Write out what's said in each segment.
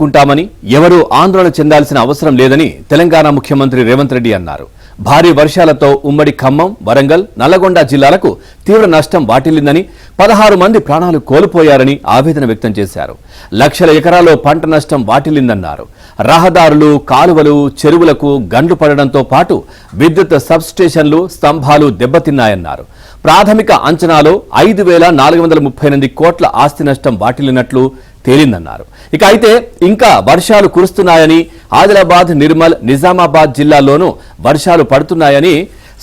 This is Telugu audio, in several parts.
కుంటామని ఎవరూ ఆందోళన చెందాల్సిన అవసరం లేదని తెలంగాణ ముఖ్యమంత్రి రేవంత్ రెడ్డి అన్నారు. భారీ వర్షాలతో ఉమ్మడి ఖమ్మం, వరంగల్, నల్లగొండ జిల్లాలకు తీవ్ర నష్టం వాటిల్లిందని, 16 మంది ప్రాణాలు కోల్పోయారని ఆవేదన వ్యక్తం చేశారు. లక్షల ఎకరాల్లో పంట నష్టం వాటిల్లిందన్నారు. రహదారులు, కాలువలు, చెరువులకు గండ్లు పడడంతో పాటు విద్యుత్ సబ్స్టేషన్లు, స్తంభాలు దెబ్బతిన్నాయన్నారు. ప్రాథమిక అంచనాలో 5,438 కోట్ల ఆస్తి నష్టం వాటిల్లినట్లు తేలిందన్నారు. ఇక అయితే ఇంకా వర్షాలు కురుస్తున్నాయని, ఆదిలాబాద్, నిర్మల్, నిజామాబాద్ జిల్లాల్లోనూ వర్షాలు పడుతున్నాయని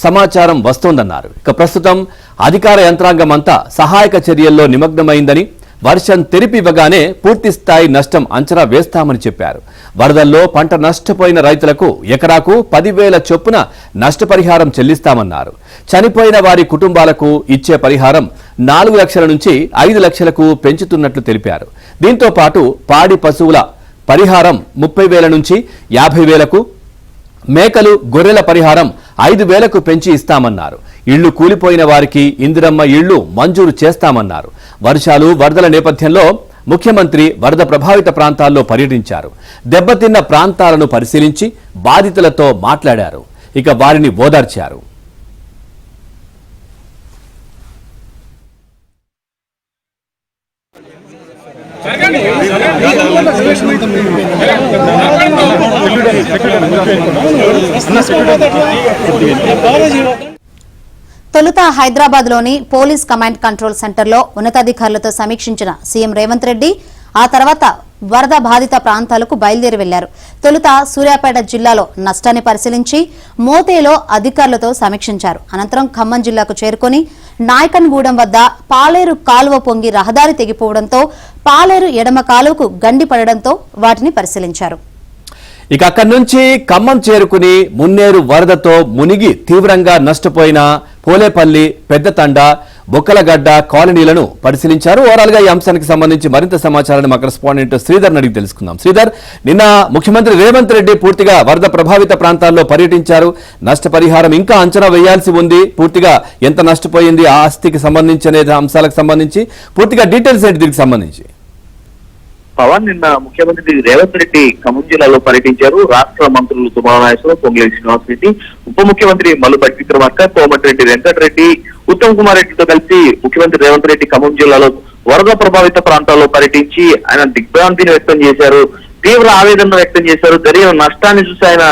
సమాచారం వస్తోందన్నారు. ఇక ప్రస్తుతం అధికార యంత్రాంగం అంతా సహాయక చర్యల్లో నిమగ్నమైందని, వర్షం తెరిపివ్వగానే పూర్తి స్థాయి నష్టం అంచనా వేస్తామని చెప్పారు. వరదల్లో పంట నష్టపోయిన రైతులకు ఎకరాకు 10,000 చొప్పున నష్టపరిహారం చెల్లిస్తామన్నారు. చనిపోయిన వారి కుటుంబాలకు ఇచ్చే పరిహారం 4 లక్షల నుంచి 5 లక్షలకు పెంచుతున్నట్లు తెలిపారు. దీంతో పాటు పాడి పశువుల పరిహారం 30,000 నుంచి 50,000కు, మేకలు, గొర్రెల పరిహారం 5,000కు పెంచి ఇస్తామన్నారు. ఇళ్లు కూలిపోయిన వారికి ఇందిరమ్మ ఇళ్లు మంజూరు చేస్తామన్నారు. వర్షాలు, వరదల నేపథ్యంలో ముఖ్యమంత్రి వరద ప్రభావిత ప్రాంతాల్లో పర్యటించారు. దెబ్బతిన్న ప్రాంతాలను పరిశీలించి బాధితులతో మాట్లాడారు. ఇక వారిని ఓదార్చారు. తొలుత హైదరాబాద్ లోని పోలీస్ కమాండ్ కంట్రోల్ సెంటర్లో ఉన్నతాధికారులతో సమీక్షించిన సీఎం రేవంత్ రెడ్డి ఆ తర్వాత వరద బాధిత ప్రాంతాలకు బయలుదేరి వెళ్లారు. తొలుత సూర్యాపేట జిల్లాలో నష్టాన్ని పరిశీలించి మోతేలో అధికారులతో సమీక్షించారు. అనంతరం ఖమ్మం జిల్లాకు చేరుకుని నాయకన్గూడెం వద్ద పాలేరు కాలువ పొంగి రహదారి తెగిపోవడంతో పాలేరు ఎడమ కాలువకు గండి పడడంతో వాటిని పరిశీలించారు. ఇక అక్కడి నుంచి ఖమ్మం చేరుకుని మున్నేరు వరదతో మునిగి తీవ్రంగా నష్టపోయిన పోలేపల్లి, పెద్దతండ, బొక్కలగడ్డ కాలనీలను పరిశీలించారు. ఓవరాల్ గా ఈ అంశానికి సంబంధించి మరింత సమాచారాన్ని మా కరెస్పాండెంట్ శ్రీధర్ అడిగి తెలుసుకుందాం. శ్రీధర్, నిన్న ముఖ్యమంత్రి రేవంత్ రెడ్డి పూర్తిగా వరద ప్రభావిత ప్రాంతాల్లో పర్యటించారు. నష్టపరిహారం ఇంకా అంచనా వేయాల్సి ఉంది. పూర్తిగా ఎంత నష్టపోయింది, ఆ ఆస్తికి సంబంధించి అనే అంశాలకు సంబంధించి పూర్తిగా డీటెయిల్స్ ఏంటి దీనికి సంబంధించి? పవన్, నిన్న ముఖ్యమంత్రి రేవంత్ రెడ్డి ఖమ్మం జిల్లాలో పర్యటించారు. రాష్ట్ర మంత్రులు తుమ్మల నాగేశ్వరరావు, పొంగులేటి శ్రీనివాసరెడ్డి, ఉప ముఖ్యమంత్రి మల్లుపట్టి విక్రమార్క, కోమటిరెడ్డి వెంకటరెడ్డి, ఉత్తమ్ కుమార్ రెడ్డితో కలిసి ముఖ్యమంత్రి రేవంత్ రెడ్డి ఖమ్మం జిల్లాలో వరద ప్రభావిత ప్రాంతాల్లో పర్యటించి ఆయన దిగ్భ్రాంతిని వ్యక్తం చేశారు. తీవ్ర ఆవేదన వ్యక్తం చేశారు. జరిగిన నష్టాన్ని చూసి ఆయన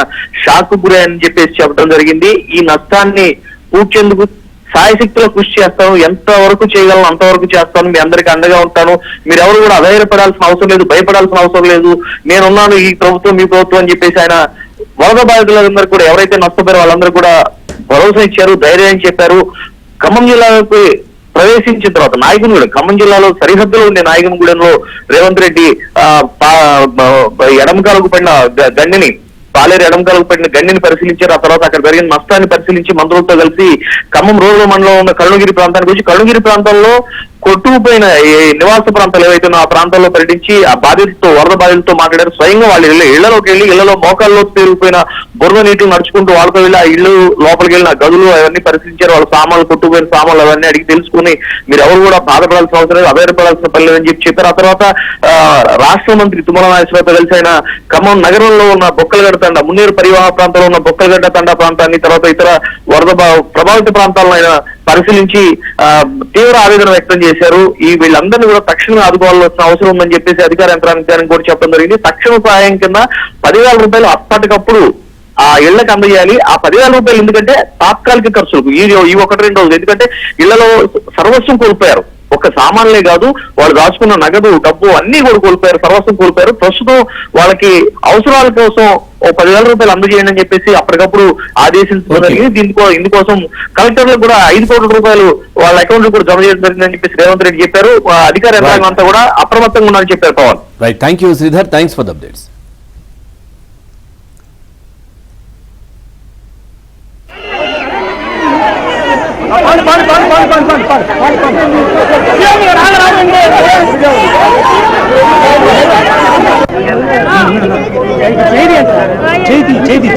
షాక్ గురని చెప్పేసి చెప్పడం జరిగింది. ఈ నష్టాన్ని పూడ్చేందుకు సాయశక్తిలో కృషి చేస్తాను, ఎంత వరకు చేయగలను అంతవరకు చేస్తాను, మీ అందరికీ అండగా ఉంటాను, మీరెవరు కూడా అధైర్యపడాల్సిన అవసరం లేదు, భయపడాల్సిన అవసరం లేదు, నేనున్నాను, ఈ ప్రభుత్వం మీ ప్రభుత్వం అని చెప్పేసి ఆయన వరద బాధితులందరూ కూడా, ఎవరైతే నష్టపోయారో వాళ్ళందరూ కూడా భరోసా ఇచ్చారు, ధైర్యం చెప్పారు. ఖమ్మం జిల్లాకు ప్రవేశించిన తర్వాత నాయకనగూడెం, ఖమ్మం జిల్లాలో సరిహద్దులో ఉండే నాయకనగూడెంలో రేవంత్ రెడ్డి ఎడమకాలకు పడిన గండిని, పాలేరు ఎడమకాలకు పడిన గండిని పరిశీలించారు. ఆ తర్వాత అక్కడ జరిగిన నష్టాన్ని పరిశీలించి మంత్రులతో కలిసి ఖమ్మం రోడ్ల మండలంలో ఉన్న కరుణగిరి ప్రాంతానికి వచ్చి కరుణగిరి ప్రాంతంలో కొట్టుకుపోయిన నివాస ప్రాంతాలు ఏవైతే ఆ ప్రాంతాల్లో పర్యటించి ఆ బాధితులతో, వరద బాధితులతో మాట్లాడారు. స్వయంగా వాళ్ళు ఇళ్లలోకి వెళ్ళి ఇళ్లలో మోకాల్లో పేరుకుపోయిన బురద నీటిని నడుచుకుంటూ వాళ్ళతో వెళ్ళి ఆ ఇళ్లు లోపలికి వెళ్ళిన గదులు అవన్నీ పరిశీలించారు. వాళ్ళ సామాన్లు, కొట్టుకుపోయిన సామాన్లు అవన్నీ అడిగి తెలుసుకుని మీరు ఎవరు కూడా బాధపడాల్సిన అవసరం లేదు, అధైర్యపడాల్సిన పని లేదని చెప్పారు. ఆ తర్వాత రాష్ట్ర మంత్రి తుమ్మల నాగేశ్వరరావుతో కలిసి ఆయన ఖమ్మం నగరంలో ఉన్న బొక్కలగడ్డ తండ, మున్నేరు పరివాహ ప్రాంతంలో ఉన్న బొక్కలగడ్డ తండ ప్రాంతాన్ని, తర్వాత ఇతర వరద ప్రభావిత ప్రాంతాలను ఆయన పరిశీలించి తీవ్ర ఆవేదన వ్యక్తం చేశారు. వీళ్ళందరినీ కూడా తక్షణమే ఆదుకోవాల్సిన అవసరం ఉందని చెప్పేసి అధికార యంత్రాంగానికి కూడా చెప్పడం జరిగింది. తక్షణ సహాయం కింద 10,000 రూపాయలు అప్పటికప్పుడు ఆ ఇళ్లకు అందజేయాలి. ఆ 10,000 రూపాయలు ఎందుకంటే తాత్కాలిక ఖర్చులకు, ఈ 1-2 రోజులు, ఎందుకంటే ఇళ్లలో సర్వస్వం కోల్పోయారు. ఒక్క సామాన్లే కాదు, వాళ్ళు దాచుకున్న నగదు, డబ్బు అన్ని కూడా కోల్పోయారు, సర్వస్వం కోల్పోయారు. ప్రస్తుతం వాళ్ళకి అవసరాల కోసం 10,000 రూపాయలు అందజేయండి అని చెప్పేసి అప్పటికప్పుడు ఆదేశించడం జరిగింది. ఇందుకోసం కలెక్టర్లకు కూడా 5 కోట్ల రూపాయలు వాళ్ళ అకౌంట్ లో కూడా జమ చేయడం జరిగిందని చెప్పేసి రేవంత్ రెడ్డి చెప్పారు. అధికార యంత్రాంగం అంతా కూడా అప్రమత్తంగా ఉండాలని చెప్పారు. Pawan, right, thank you Sridhar, thanks for the updates. చేతి